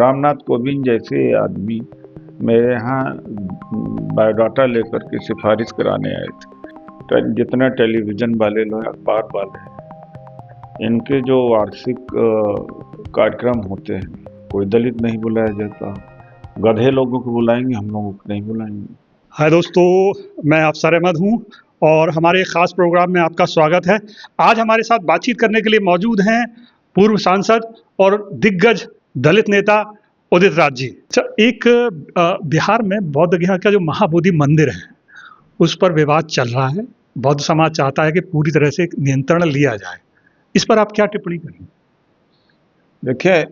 रामनाथ कोविंद जैसे आदमी मेरे यहाँ बायोडाटा लेकर के सिफारिश कराने आए थे। जितना टेलीविज़न वाले लोग, अखबार वाले हैं, इनके जो वार्षिक कार्यक्रम होते हैं, कोई दलित नहीं बुलाया जाता। गधे लोगों को बुलाएंगे, हम लोगों को नहीं बुलाएंगे। हाय दोस्तों, मैं अफसर अहमद हूं और हमारे ख़ास प्रोग्राम में आपका स्वागत है। आज हमारे साथ बातचीत करने के लिए मौजूद हैं पूर्व सांसद और दिग्गज दलित नेता उदित राज जी। एक बिहार में बौद्ध गया का जो महाबोधि मंदिर है उस पर विवाद चल रहा है। बौद्ध समाज चाहता है कि पूरी तरह से नियंत्रण लिया जाए। इस पर आप क्या टिप्पणी करेंगे? देखिए,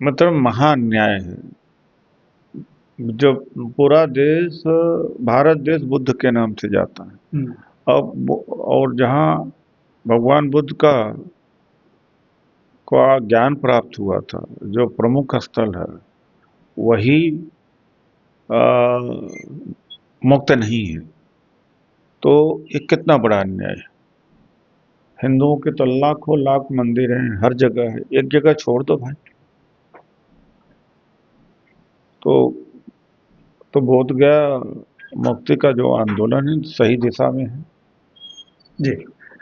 मतलब महान्याय है। जो पूरा देश, भारत देश बुद्ध के नाम से जाता है। अब और जहाँ भगवान बुद्ध का ज्ञान प्राप्त हुआ था, जो प्रमुख स्थल है, वही मुक्त नहीं है, तो ये कितना बड़ा अन्याय है। हिंदुओं के तो लाखों लाख मंदिर हैं, हर जगह है, एक जगह छोड़ दो भाई। तो बोध गया मुक्ति का जो आंदोलन है सही दिशा में है जी।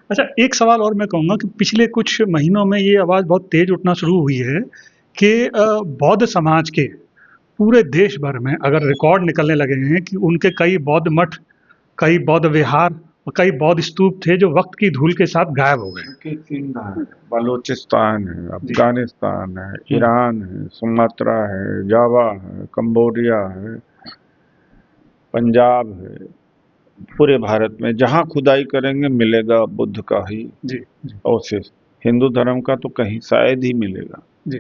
अच्छा, एक सवाल और मैं कहूँगा कि पिछले कुछ महीनों में ये आवाज़ बहुत तेज उठना शुरू हुई है कि बौद्ध समाज के पूरे देश भर में अगर रिकॉर्ड निकलने लगे हैं कि उनके कई बौद्ध मठ, कई बौद्ध विहार और कई बौद्ध स्तूप थे जो वक्त की धूल के साथ गायब हो गए। बलूचिस्तान है, अफगानिस्तान है, ईरान है, सुमात्रा है, जावा है, कंबोडिया है, पंजाब है। पूरे भारत में जहाँ खुदाई करेंगे मिलेगा बुद्ध का ही अवशेष। हिंदू धर्म का तो कहीं शायद ही मिलेगा जी।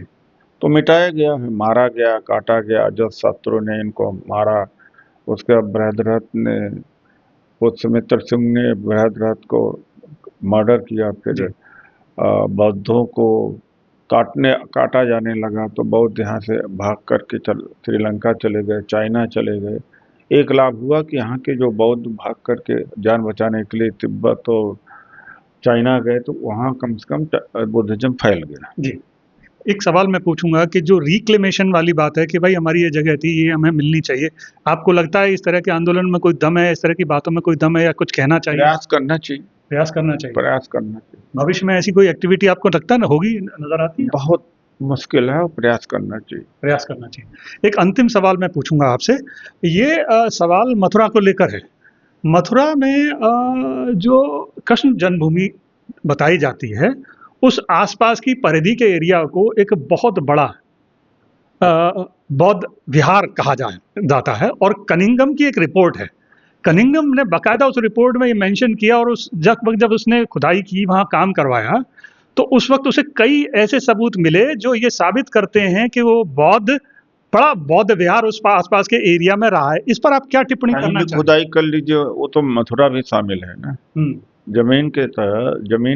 तो मिटाया गया है, मारा गया, काटा गया। अजातशत्रु ने इनको मारा, उसके बाद बृहद्रथ ने, पुष्यमित्र सिंह ने बृहद्रथ को मर्डर किया। फिर बौद्धों को काटा जाने लगा तो बौद्ध यहाँ से भाग करके श्रीलंका चले गए, चाइना चले गए। एक लाभ हुआ कि यहाँ के जो बौद्ध भाग करके जान बचाने के लिए तिब्बत और चाइना गए, तो वहाँ कम से कम बुद्धिज्म फैल गया जी। एक सवाल मैं पूछूंगा कि जो रिक्लेमेशन वाली बात है कि भाई हमारी ये जगह थी, ये हमें मिलनी चाहिए, आपको लगता है इस तरह के आंदोलन में कोई दम है, इस तरह की बातों में कोई दम है या कुछ कहना चाहिए? प्रयास करना चाहिए, प्रयास करना चाहिए, प्रयास करना चाहिए। भविष्य में ऐसी कोई एक्टिविटी आपको लगता है ना होगी, नजर आती है? बहुत मुश्किल है, प्रयास करना चाहिए, प्रयास करना चाहिए। एक अंतिम सवाल मैं पूछूंगा आपसे, ये सवाल मथुरा को लेकर है। मथुरा में जो कृष्ण जन्मभूमि बताई जाती है, उस आसपास की परिधि के एरिया को एक बहुत बड़ा बौद्ध विहार कहा जाता है और कनिंघम की एक रिपोर्ट है। कनिंघम ने बाकायदा उस रिपोर्ट में ये मेंशन किया और उस जब उसने खुदाई की, वहाँ काम करवाया, तो उस वक्त उसे कई ऐसे सबूत मिले जो ये साबित करते हैं कि वो बड़ा बौद्ध विहार उस आसपास के एरिया में रहा है। इस पर आप क्या टिप्पणी करना चाहेंगे? खुदाई कर लीजिए, वो तो मथुरा भी शामिल है ना। जमीन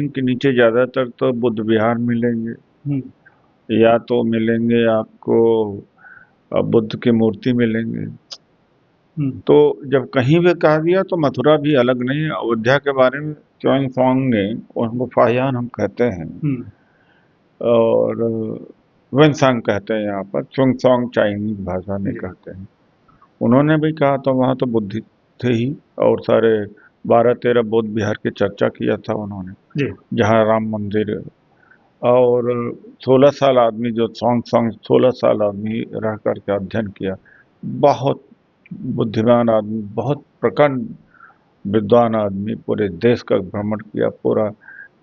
के नीचे ज्यादातर तो बुद्ध विहार मिलेंगे, या तो मिलेंगे आपको बुद्ध की मूर्ति मिलेंगे। तो जब कहीं भी कहा दिया तो मथुरा भी अलग नहीं। अयोध्या के बारे में च्युइंगफांग ने, उनको फाहियान हम कहते हैं और वेनसांग कहते हैं यहाँ पर, च्युइंगफांग चाइनीज भाषा में कहते हैं। उन्होंने भी कहा था वहाँ तो बुद्ध थे ही, और सारे 12-13 बौद्ध विहार की चर्चा किया था उन्होंने, जहाँ राम मंदिर। और 16 साल आदमी, जो सॉन्ग 16 साल आदमी रह करके अध्ययन किया, बहुत बुद्धिमान आदमी, बहुत प्रखंड विद्वान आदमी, पूरे देश का भ्रमण किया, पूरा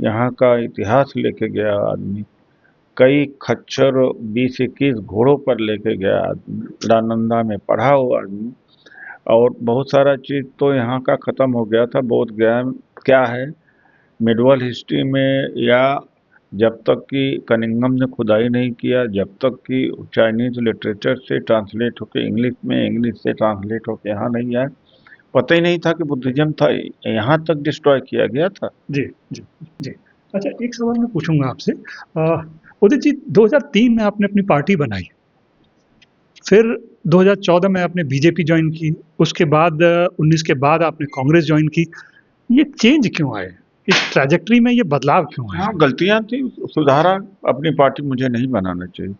यहाँ का इतिहास लेके गया आदमी, कई खच्चर 20-21 घोड़ों पर लेके गया आदमी, नालंदा में पढ़ा हुआ आदमी। और बहुत सारा चीज़ तो यहाँ का ख़त्म हो गया था। बौद्ध ज्ञान क्या है मिडवल हिस्ट्री में, या जब तक कि कनिंघम ने खुदाई नहीं किया, जब तक कि चाइनीज लिटरेचर से ट्रांसलेट होकर इंग्लिश में, इंग्लिश से ट्रांसलेट होकर यहाँ नहीं आया, पता ही नहीं था कि बुद्धिज्म था, यहाँ तक डिस्ट्रॉय किया गया था। जी जी जी। अच्छा, एक सवाल मैं पूछूंगा आपसे। उदित जी, 2003 में आपने अपनी पार्टी बनाई, फिर 2014 में आपने बीजेपी ज्वाइन की, उसके बाद 19 के बाद आपने कांग्रेस ज्वाइन की। ये चेंज क्यों आए? इस ट्रैजेक्टरी में ये बदलाव क्यों आए? हाँ, गलतियां थी, सुधारा। अपनी पार्टी मुझे नहीं बनाना चाहिए।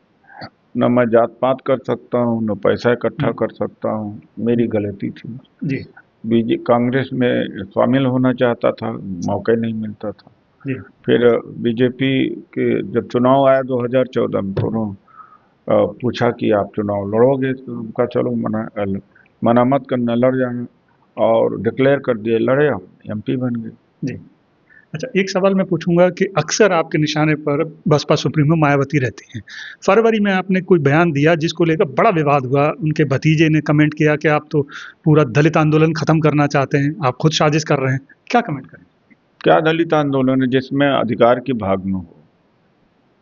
न मैं जात पात कर सकता हूँ, न पैसा इकट्ठा कर सकता हूँ। मेरी गलती थी जी। कांग्रेस में शामिल होना चाहता था, मौका नहीं मिलता था जी। फिर बीजेपी के जब चुनाव आया 2014 में, तो उन्होंने पूछा कि आप चुनाव लड़ोगे, तो उनका चलो मना मत करना, लड़ जाना, और डिक्लेयर कर दिए, लड़े, हम एमपी बन गए। जी। अच्छा, एक सवाल मैं पूछूंगा कि अक्सर आपके निशाने पर बसपा सुप्रीमो मायावती रहती हैं। फरवरी में आपने कोई बयान दिया जिसको लेकर बड़ा विवाद हुआ। उनके भतीजे ने कमेंट किया कि आप तो पूरा दलित आंदोलन खत्म करना चाहते हैं, आप खुद साजिश कर रहे हैं। क्या कमेंट करें? क्या दलित आंदोलन है जिसमें अधिकार की भाग न हो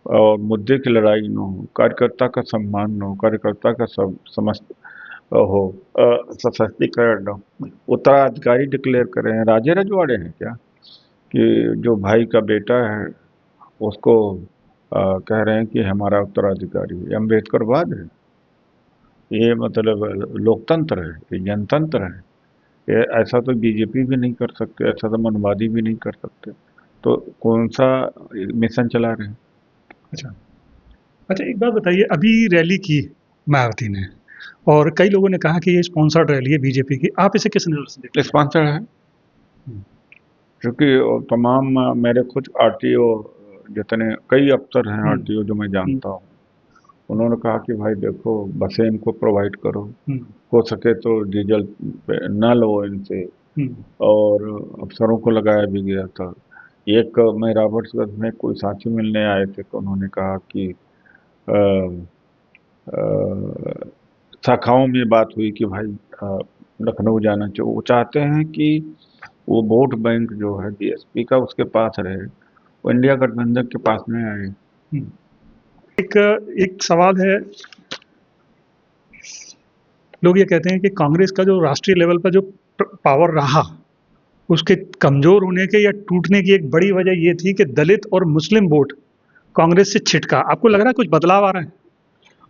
और मुद्दे की लड़ाई न हो, कार्यकर्ता का सम्मान न हो, कार्यकर्ता का समस्त हो, सशक्तिकरण न हो, उत्तराधिकारी डिक्लेयर कर रहे हैं। राजे रजवाड़े हैं क्या कि जो भाई का बेटा है उसको कह रहे हैं कि हमारा उत्तराधिकारी है? अम्बेडकरवाद है ये? मतलब लोकतंत्र है, ये जनतंत्र है? ये ऐसा तो बीजेपी भी नहीं कर सकते, ऐसा तो मनवादी भी नहीं कर सकते। तो कौन सा मिशन चला रहे हैं? अच्छा। अच्छा, एक बात बताइए, अभी रैली की मायावती ने, और कई लोगों ने कहा कि ये स्पॉन्सर्ड रैली है बीजेपी की, आप इसे किस नजर से देखते हैं? स्पॉन्सर है क्योंकि तमाम मेरे कुछ आरटीओ, जितने कई अफसर हैं आरटीओ जो मैं जानता हूँ, उन्होंने कहा कि भाई देखो, बसें इनको प्रोवाइड करो, हो सके तो डीजल ना लो इनसे, और अफसरों को लगाया भी गया था। एक मैं रॉबर्ट्सगंज में कोई साथी मिलने आए थे, तो उन्होंने कहा कि शाखाओं में बात हुई कि भाई लखनऊ जाना चाहिए। वो चाहते हैं कि वो वोट बैंक जो है बीएसपी का उसके पास रहे, वो इंडिया गठबंधन के पास में आए। एक एक सवाल है, लोग ये कहते हैं कि कांग्रेस का जो राष्ट्रीय लेवल पर जो पावर रहा, उसके कमजोर होने के या टूटने की एक बड़ी वजह ये थी कि दलित और मुस्लिम वोट कांग्रेस से छिटका। आपको लग रहा है कुछ बदलाव आ रहा है?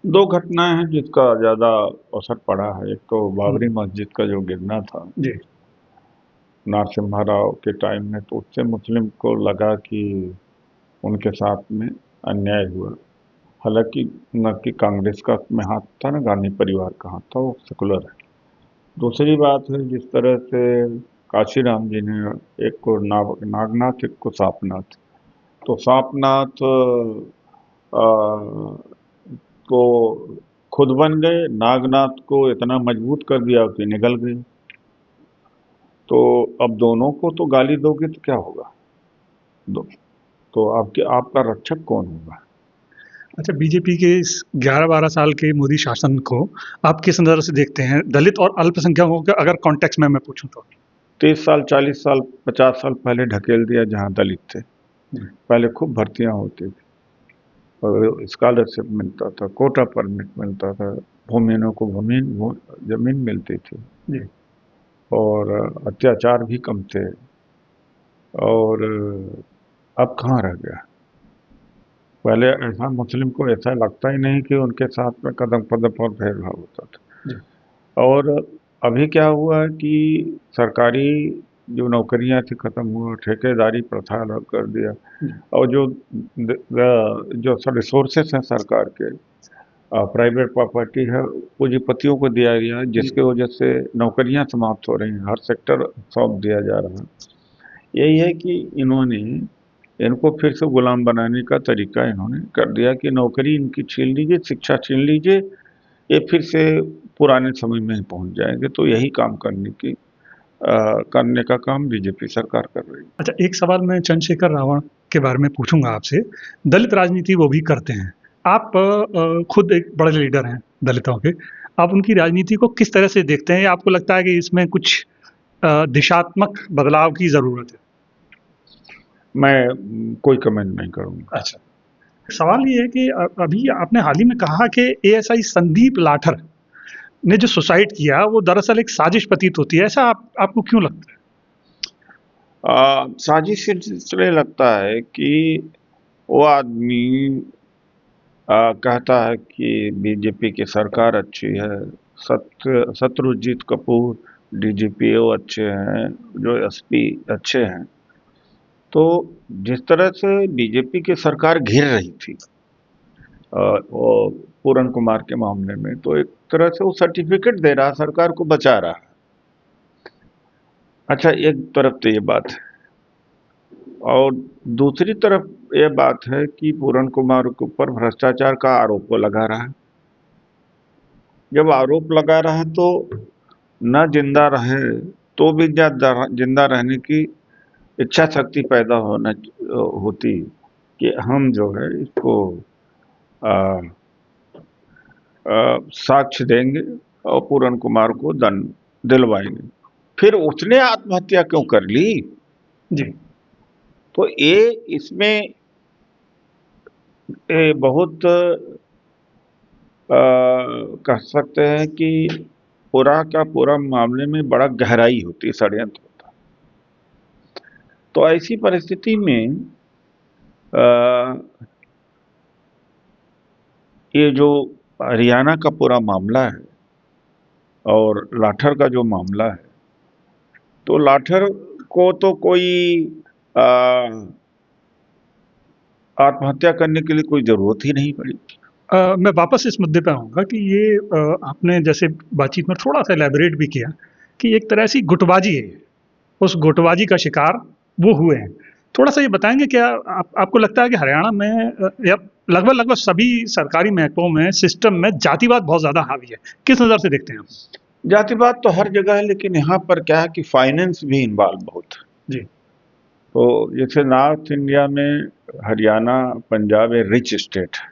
दो घटनाएं हैं जिसका ज्यादा असर पड़ा है। एक तो बाबरी मस्जिद का जो गिरना था जी। नरसिम्हा राव के टाइम में, तो उससे मुस्लिम को लगा कि उनके साथ में अन्याय हुआ। हालांकि न कि कांग्रेस का में हाथ था, न गांधी परिवार का हाथ था, वो सेकुलर है। दूसरी बात है, जिस तरह से काशीराम जी ने एक को नागनाथ, एक को सापनाथ, तो सापनाथ को खुद बन गए, नागनाथ को इतना मजबूत कर दिया कि निगल गए। तो अब दोनों को तो गाली दोगे तो क्या होगा? तो आपका रक्षक कौन होगा? अच्छा, बीजेपी के इस 11-12 साल के मोदी शासन को आप किस नज़र से देखते हैं, दलित और अल्पसंख्यकों के अगर कॉन्टेक्स्ट में मैं पूछूं तो? 30 साल, 40 साल, 50 साल पहले ढकेल दिया। जहाँ दलित थे पहले खूब भर्तियां होती थी और स्कॉलरशिप मिलता था, कोटा परमिट मिलता था, भूमिहीनों को जमीन मिलती थी जी। और अत्याचार भी कम थे। और अब कहाँ रह गया? पहले ऐसा मुस्लिम को ऐसा लगता ही नहीं कि उनके साथ में कदम कदम पर भेदभाव होता था। और अभी क्या हुआ है कि सरकारी जो नौकरियां थी खत्म हुआ, ठेकेदारी प्रथा अलग कर दिया, और जो रिसोर्सेस हैं सरकार के, प्राइवेट प्रॉपर्टी है, पूंजीपतियों को दिया गया, जिसके वजह से नौकरियां समाप्त हो रही हैं, हर सेक्टर सौंप दिया जा रहा है। यही है कि इनको फिर से गुलाम बनाने का तरीका इन्होंने कर दिया कि नौकरी इनकी छीन लीजिए, शिक्षा छीन लीजिए, ये फिर से पुराने समय में ही पहुंच जाएंगे। तो यही काम करने का काम बीजेपी सरकार कर रही है। अच्छा, एक सवाल मैं चंद्रशेखर रावण के बारे में पूछूंगा आपसे। दलित राजनीति वो भी करते हैं, आप खुद एक बड़े लीडर हैं दलितों के, आप उनकी राजनीति को किस तरह से देखते हैं? आपको लगता है कि इसमें कुछ दिशात्मक बदलाव की जरूरत है? मैं कोई कमेंट नहीं करूंगा। अच्छा, सवाल ये है कि अभी आपने हाल ही में कहा कि एएसआई संदीप लाठर ने जो सुसाइड किया वो दरअसल एक साजिश प्रतीत होती है, ऐसा आपको क्यों लगता है? साजिश इसलिए लगता है कि वो आदमी कहता है कि बीजेपी की सरकार अच्छी है, शत्रुजीत कपूर डीजीपीओ अच्छे हैं, जो एसपी अच्छे हैं। तो जिस तरह से बीजेपी की सरकार घिर रही थी, वो पूरन कुमार के मामले में, तो एक तरह से वो सर्टिफिकेट दे रहा, सरकार को बचा रहा। अच्छा, एक तरफ तो ये बात है, और दूसरी तरफ ये बात है कि पूरन कुमार के ऊपर भ्रष्टाचार का आरोप लगा रहा है। जब आरोप लगा रहा है तो न जिंदा रहे तो भी जिंदा रहने की इच्छा शक्ति पैदा होती कि हम जो है इसको साक्ष्य देंगे और पूरन कुमार को दंड दिलवाएंगे। फिर उसने आत्महत्या क्यों कर ली जी? तो ये इसमें बहुत कह सकते हैं कि पूरा का पूरा मामले में बड़ा गहराई होती है, षड्यंत्र होता है। तो ऐसी परिस्थिति में ये जो हरियाणा का पूरा मामला है और लाठर का जो मामला है, तो लाठर को तो कोई आत्महत्या करने के लिए कोई जरूरत ही नहीं पड़ी। मैं वापस इस मुद्दे पे आऊँगा कि ये आपने जैसे बातचीत में थोड़ा सा एलैबोरेट भी किया कि एक तरह से गुटबाजी है, उस गुटबाजी का शिकार वो हुए हैं। थोड़ा सा ये बताएंगे क्या आपको लगता है कि हरियाणा में या लगभग सभी सरकारी महकमों में सिस्टम में जातिवाद बहुत ज़्यादा हावी है? किस नज़र से देखते हैं आप? जातिवाद तो हर जगह है, लेकिन यहाँ पर क्या है कि फाइनेंस भी इन्वॉल्व बहुत है जी। तो जैसे नॉर्थ इंडिया में हरियाणा, पंजाब एक रिच स्टेट है,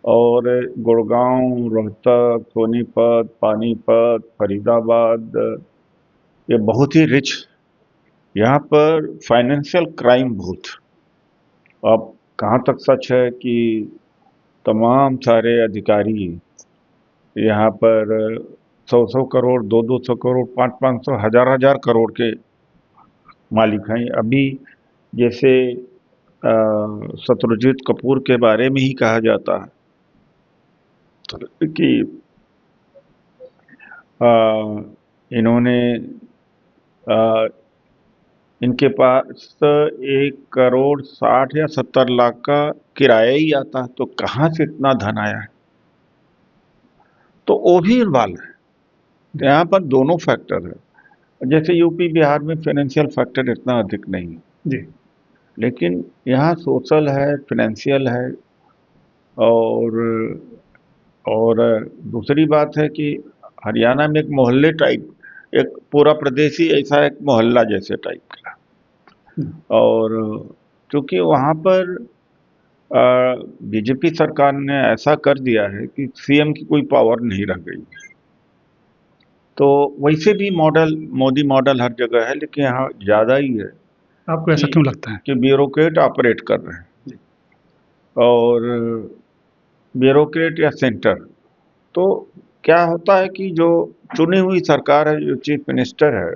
और गुड़गांव, रोहतक, सोनीपत, पानीपत, फरीदाबाद ये बहुत ही रिच। यहाँ पर फाइनेंशियल क्राइम बहुत। अब कहाँ तक सच है कि तमाम सारे अधिकारी यहाँ पर 100 करोड़, 200 करोड़, 500, 1000 करोड़ के मालिक हैं। अभी जैसे शत्रुजीत कपूर के बारे में ही कहा जाता है कि इन्होंने इनके पास 1 करोड़ 60 या 70 लाख का किराया ही आता है, तो कहाँ से इतना धन आया है? तो वो भी इन्वॉल्व है। तो यहाँ पर दोनों फैक्टर है। जैसे यूपी बिहार में फाइनेंशियल फैक्टर इतना अधिक नहीं है जी, लेकिन यहाँ सोशल है, फाइनेंशियल है, और दूसरी बात है कि हरियाणा में एक मोहल्ले टाइप, एक पूरा प्रदेश ही ऐसा एक मोहल्ला जैसे टाइप का, और चूंकि वहाँ पर बीजेपी सरकार ने ऐसा कर दिया है कि सीएम की कोई पावर नहीं रह गई। तो वैसे भी मॉडल, मोदी मॉडल हर जगह है, लेकिन यहाँ ज्यादा ही है। आपको ऐसा क्यों लगता है? कि ब्यूरोक्रेट ऑपरेट कर रहे हैं, और ब्यूरोक्रेट या सेंटर, तो क्या होता है कि जो चुनी हुई सरकार है, जो चीफ मिनिस्टर है,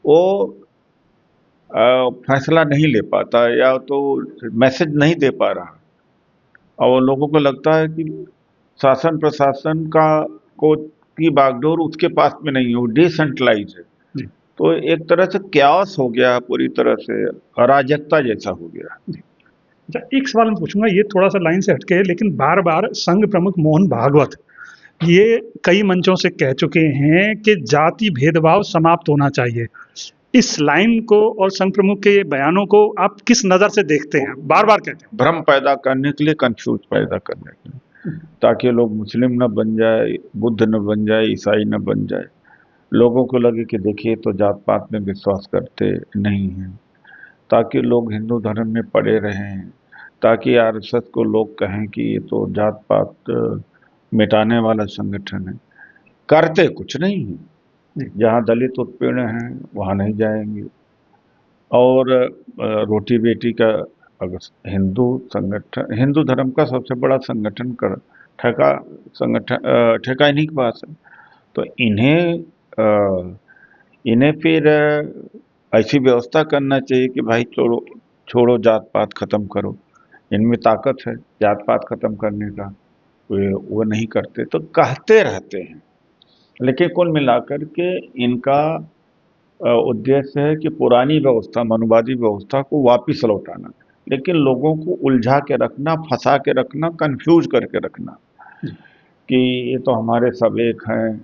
वो फैसला नहीं ले पाता या तो मैसेज नहीं दे पा रहा, और लोगों को लगता है कि शासन प्रशासन को की बागडोर उसके पास में नहीं है, वो डिसेंट्रलाइज है। तो एक तरह से क्यास हो गया, पूरी तरह से अराजकता जैसा हो गया। अच्छा, एक सवाल मैं पूछूंगा, ये थोड़ा सा लाइन से हटके, लेकिन बार बार संघ प्रमुख मोहन भागवत ये कई मंचों से कह चुके हैं कि जाति भेदभाव समाप्त होना चाहिए। इस लाइन को और संघ प्रमुख के बयानों को आप किस नजर से देखते हैं? बार बार कहते हैं भ्रम पैदा करने के लिए, कंफ्यूज पैदा करने के लिए, ताकि लोग मुस्लिम न बन जाए, बुद्ध न बन जाए, ईसाई न बन जाए, लोगों को लगे कि देखिए तो जात पात में विश्वास करते नहीं हैं, ताकि लोग हिंदू धर्म में पड़े रहें, ताकि आरएसएस को लोग कहें कि ये तो जात पात मिटाने वाला संगठन है। करते कुछ नहीं है। जहाँ दलित उत्पीड़न है वहाँ नहीं जाएंगे, और रोटी बेटी का अगर हिंदू संगठन, हिंदू धर्म का सबसे बड़ा संगठन कर ठेका इन्हीं के पास है, तो इन्हें फिर ऐसी व्यवस्था करना चाहिए कि भाई छोड़ो जात पात खत्म करो, इनमें ताकत है जात पात खत्म करने का, वो नहीं करते, तो कहते रहते हैं। लेकिन कुल मिलाकर के इनका उद्देश्य है कि पुरानी व्यवस्था, मनुवादी व्यवस्था को वापस लौटाना, लेकिन लोगों को उलझा के रखना, फंसा के रखना, कंफ्यूज करके रखना। कि ये तो हमारे सब एक हैं,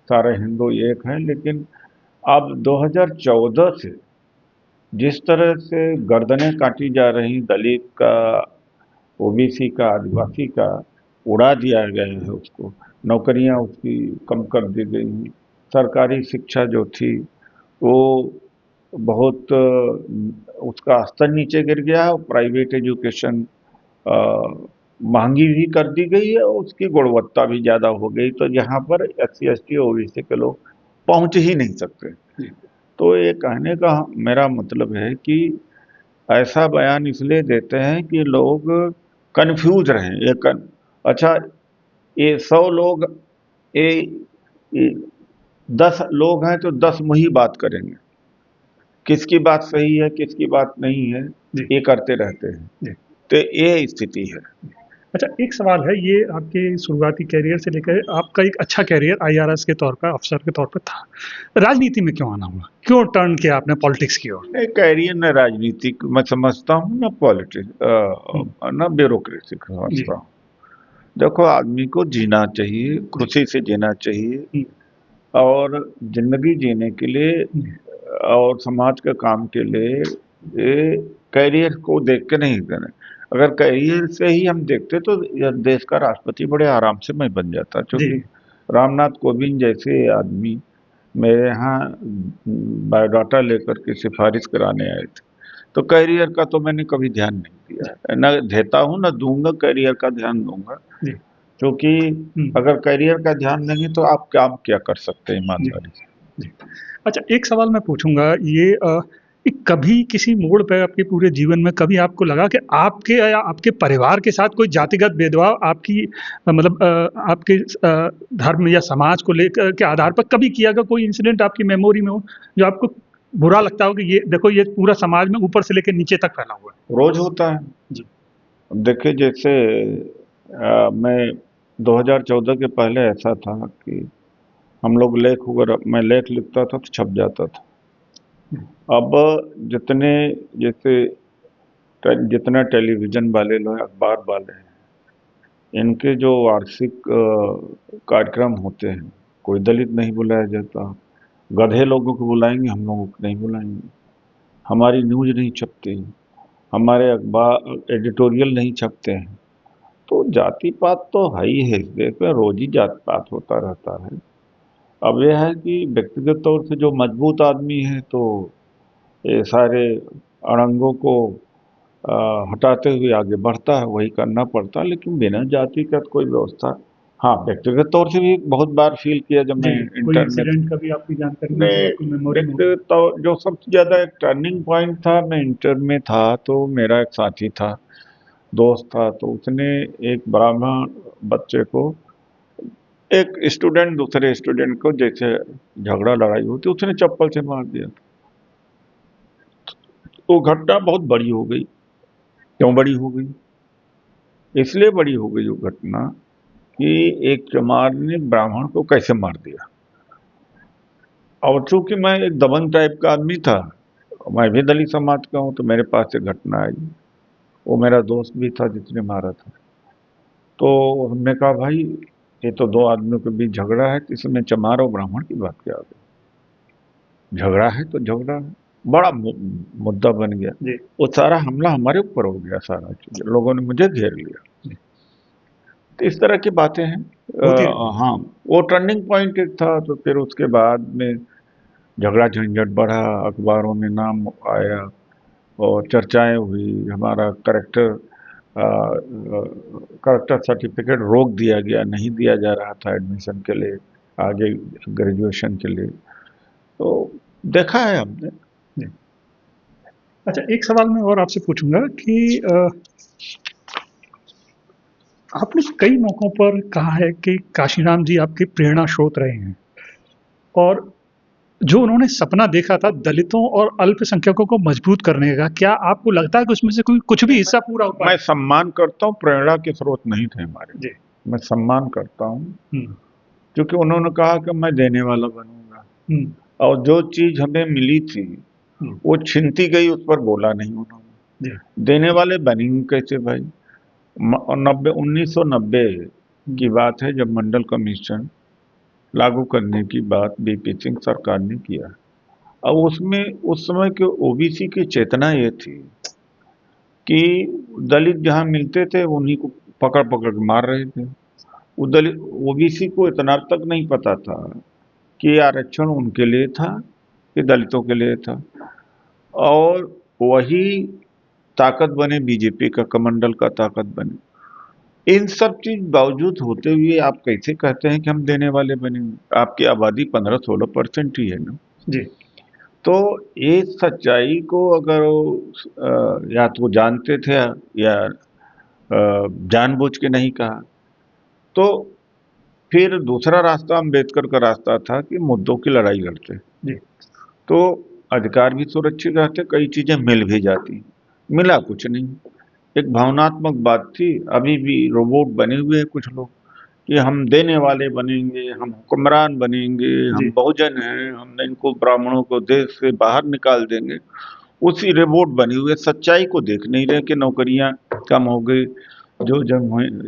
सारे हिंदू एक हैं। लेकिन अब 2014 से जिस तरह से गर्दनें काटी जा रही दलित का, ओबीसी का, आदिवासी का, उड़ा दिया गया है उसको, नौकरियां उसकी कम कर दी गई, सरकारी शिक्षा जो थी वो बहुत उसका स्तर नीचे गिर गया है, और प्राइवेट एजुकेशन महंगी भी कर दी गई है, और उसकी गुणवत्ता भी ज़्यादा हो गई। तो यहाँ पर SC ST OBC के लोग पहुँच ही नहीं सकते। तो ये कहने का मेरा मतलब है कि ऐसा बयान इसलिए देते हैं कि लोग कंफ्यूज रहें। अच्छा, ये 100 लोग, ये 10 लोग हैं तो 10 मुँह ही बात करेंगे, किसकी बात सही है किसकी बात नहीं है ये करते रहते हैं। तो ये स्थिति है। अच्छा, एक सवाल है, ये आपके शुरुआती कैरियर से लेकर आपका एक अच्छा कैरियर IRS के तौर पर, अफसर के तौर पर था, राजनीति में क्यों आना हुआ, क्यों टर्न किया आपने पॉलिटिक्स की ओर? कैरियर न राजनीति मैं समझता हूँ, न पॉलिटिक्स, न ब्यूरोक्रेसी समझता हूँ। देखो, आदमी को जीना चाहिए, खुशी से जीना चाहिए, और जिंदगी जीने के लिए और समाज के काम के लिए ये कैरियर को देख के नहीं देना। अगर कैरियर से ही हम देखते तो देश का राष्ट्रपति बड़े आराम से मैं बन जाता, क्योंकि रामनाथ कोविंद जैसे आदमी मेरे यहाँ बायोडाटा लेकर के सिफारिश कराने आए थे। तो कैरियर का तो मैंने कभी ध्यान नहीं दिया, न देता हूँ न दूंगा, कैरियर का ध्यान दूंगा। क्योंकि अगर कैरियर का ध्यान देंगे तो आप काम क्या कर सकते हैं ईमानदारी से। अच्छा, एक सवाल मैं पूछूंगा, ये कभी किसी मोड़ पे आपके पूरे जीवन में कभी आपको लगा कि आपके या आपके परिवार के साथ कोई जातिगत भेदभाव आपकी मतलब आपके धर्म या समाज को लेकर के आधार पर कभी किया गया, कोई इंसिडेंट आपकी मेमोरी में हो जो आपको बुरा लगता हो कि ये देखो, ये पूरा समाज में ऊपर से लेकर नीचे तक फैला हुआ है? रोज होता है जी। देखिए, जैसे मैं 2014 के पहले ऐसा था कि हम लोग मैं लेख लिखता था तो छप जाता था। अब जितने टेलीविजन वाले लोग, अखबार वाले हैं, इनके जो वार्षिक कार्यक्रम होते हैं, कोई दलित नहीं बुलाया जाता, गधे लोगों को बुलाएंगे, हम लोगों को नहीं बुलाएंगे। हमारी न्यूज नहीं छपती, हमारे अखबार एडिटोरियल नहीं छपते हैं। तो जाति पात तो है ही है, इस देश में रोज ही जाति पात होता रहता है। अब यह है कि व्यक्तिगत तौर से जो मजबूत आदमी है तो ये सारे अड़ंगों को हटाते हुए आगे बढ़ता है, वही करना पड़ता है। लेकिन बिना जाति का कोई व्यवस्था, हाँ, व्यक्तिगत तौर से भी बहुत बार फील किया जब मैं इंटरनेट का भी आपकी जानकारी में। तो जो सबसे ज्यादा एक टर्निंग पॉइंट था, मैं इंटर में था तो मेरा एक साथी था, दोस्त था, तो उसने एक ब्राह्मण बच्चे को, एक स्टूडेंट दूसरे स्टूडेंट को जैसे झगड़ा लड़ाई होती, उसने चप्पल से मार दिया। तो घटना बहुत बड़ी हो गई। क्यों बड़ी हो गई? इसलिए बड़ी हो गई वो घटना कि एक चमार ने ब्राह्मण को कैसे मार दिया। और चूंकि मैं एक दबंग टाइप का आदमी था, मैं भी दलित समाज का हूँ, तो मेरे पास एक घटना आई। वो मेरा दोस्त भी था जिसने मारा था। तो हमने कहा, भाई ये तो दो आदमियों के बीच झगड़ा है, इसमें चमार और ब्राह्मण की बात क्या आ गई? झगड़ा है तो झगड़ा है, बड़ा मुद्दा बन गया। वो सारा हमला हमारे ऊपर हो गया, सारा चीज लोगों ने मुझे घेर लिया। तो इस तरह की बातें हैं। हाँ, वो टर्निंग पॉइंट एक था। तो फिर उसके बाद में झगड़ा झंझट बढ़ा, अखबारों में नाम आया और चर्चाएं हुई। हमारा करेक्टर सर्टिफिकेट रोक दिया गया, नहीं दिया जा रहा था एडमिशन के लिए, आगे ग्रेजुएशन के लिए। तो देखा है हमने। अच्छा, एक सवाल मैं और आपसे पूछूंगा कि आपने कई मौकों पर कहा है कि काशीराम जी आपके प्रेरणा स्रोत रहे हैं, और जो उन्होंने सपना देखा था दलितों और अल्पसंख्यकों को मजबूत करने का, क्या आपको लगता है कि उसमें से कोई कुछ भी हिस्सा पूरा हो पाया? मैं सम्मान करता हूँ, प्रेरणा के स्रोत नहीं थे हमारे जी। मैं सम्मान करता हूँ क्योंकि उन्होंने कहा कि मैं देने वाला बनूंगा, और जो चीज हमें मिली थी वो छिनती गई, उस पर बोला नहीं उन्होंने। देने वाले बनेंगे कैसे भाई? 1990 की बात है, जब मंडल कमीशन लागू करने की बात बीपी सिंह सरकार ने किया। अब उसमें उस समय के ओबीसी की चेतना ये थी कि दलित जहां मिलते थे उन्हीं को पकड़ पकड़ के मार रहे थे। वो दलित ओबीसी को इतना तक नहीं पता था कि आरक्षण उनके लिए था कि दलितों के लिए था। और वही ताकत बने बीजेपी का, कमंडल का ताकत बने। इन सब चीज बावजूद होते हुए आप कैसे कहते हैं कि हम देने वाले बनेंगे? आपकी आबादी 15-16% ही है ना जी। तो ये सच्चाई को अगर या तो जानते थे या जानबूझ के नहीं कहा, तो फिर दूसरा रास्ता अम्बेडकर का रास्ता था कि मुद्दों की लड़ाई लड़ते जी। तो अधिकार भी सुरक्षित रहते, कई चीजें मिल भी जाती। मिला कुछ नहीं, एक भावनात्मक बात थी। अभी भी रोबोट बने हुए हैं कुछ लोग कि हम देने वाले बनेंगे, हम हुक्मरान बनेंगे, हम बहुजन हैं, हम इनको ब्राह्मणों को देश से बाहर निकाल देंगे। उसी रोबोट बने हुए, सच्चाई को देख नहीं रहे कि नौकरियां कम हो गई, जो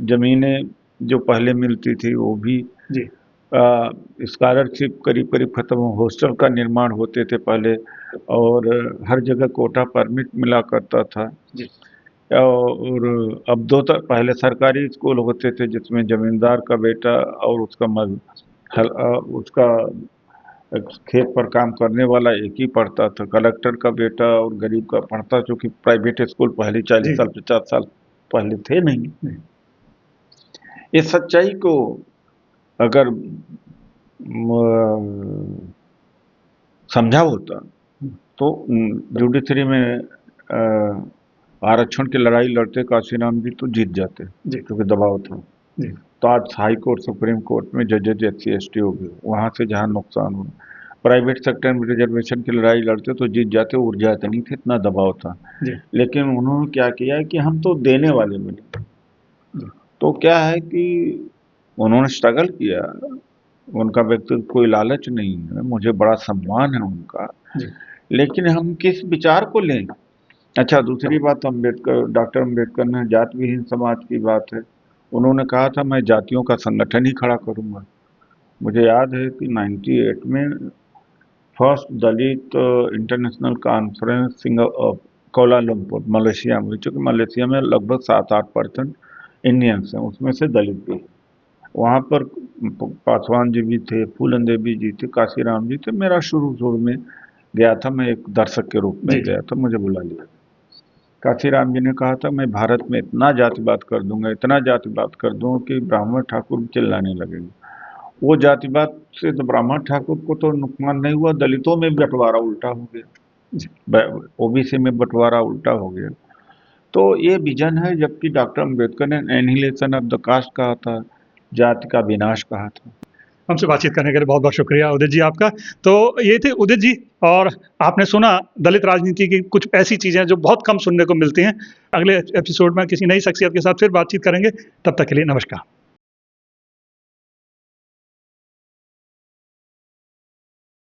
जमीनें जो पहले मिलती थी वो भी, स्कॉलरशिप करीब करीब खत्म, हॉस्टल का निर्माण होते थे पहले, और हर जगह कोटा परमिट मिला करता था। और अब पहले सरकारी स्कूल होते थे जिसमें जमींदार का बेटा और उसका खेत पर काम करने वाला एक ही पढ़ता था, कलेक्टर का बेटा और गरीब का पढ़ता, क्योंकि प्राइवेट स्कूल पहले 40 साल 50 साल पहले थे नहीं। इस सच्चाई को अगर समझा होता तो जुडिशरी में आरक्षण की लड़ाई लड़ते काशीराम जी तो जीत जाते, क्योंकि दबाव था। तो आज हाई कोर्ट, सुप्रीम कोर्ट में जजेज SC ST हो गए, वहां से जहां नुकसान हुआ। प्राइवेट सेक्टर में रिजर्वेशन की लड़ाई लड़ते तो जीत जाते, ऊर्जा इतनी थी, इतना दबाव था। लेकिन उन्होंने क्या किया कि हम तो देने वाले बने। तो क्या है कि उन्होंने स्ट्रगल किया, उनका व्यक्तिगत कोई लालच नहीं है, मुझे बड़ा सम्मान है उनका, लेकिन हम किस विचार को लें? अच्छा, दूसरी बात, डॉक्टर अम्बेडकर ने जात विहीन समाज की बात है, उन्होंने कहा था मैं जातियों का संगठन ही खड़ा करूंगा। मुझे याद है कि 98 में फर्स्ट दलित इंटरनेशनल कॉन्फ्रेंस कोलालमपुर मलेशिया में, चूँकि मलेशिया में लगभग 7-8% इंडियंस हैं, उसमें से दलित भी। वहाँ पर पासवान जी भी थे, फूलन देवी जी थे, काशीराम जी थे। मेरा शुरू में गया था, मैं एक दर्शक के रूप में गया था, मुझे बुला लिया। काशीराम जी ने कहा था मैं भारत में इतना जातिवाद कर दूंगा, इतना जातिवाद कर दूंगा कि ब्राह्मण ठाकुर चिल्लाने लगेंगे। वो जातिवाद से तो ब्राह्मण ठाकुर को तो नुकसान नहीं हुआ, दलितों में बंटवारा उल्टा हो गया, ओबीसी में बंटवारा उल्टा हो गया। तो ये विजन है, जबकि डॉक्टर अम्बेडकर ने एनिहिलेशन ऑफ द कास्ट कहा था, जाति का विनाश कहा था। हमसे बातचीत करने के लिए बहुत बहुत शुक्रिया उदित जी आपका। तो ये थे उदित जी, और आपने सुना दलित राजनीति की कुछ ऐसी चीज़ें जो बहुत कम सुनने को मिलती हैं। अगले एपिसोड में किसी नई शख्सियत के साथ फिर बातचीत करेंगे, तब तक के लिए नमस्कार।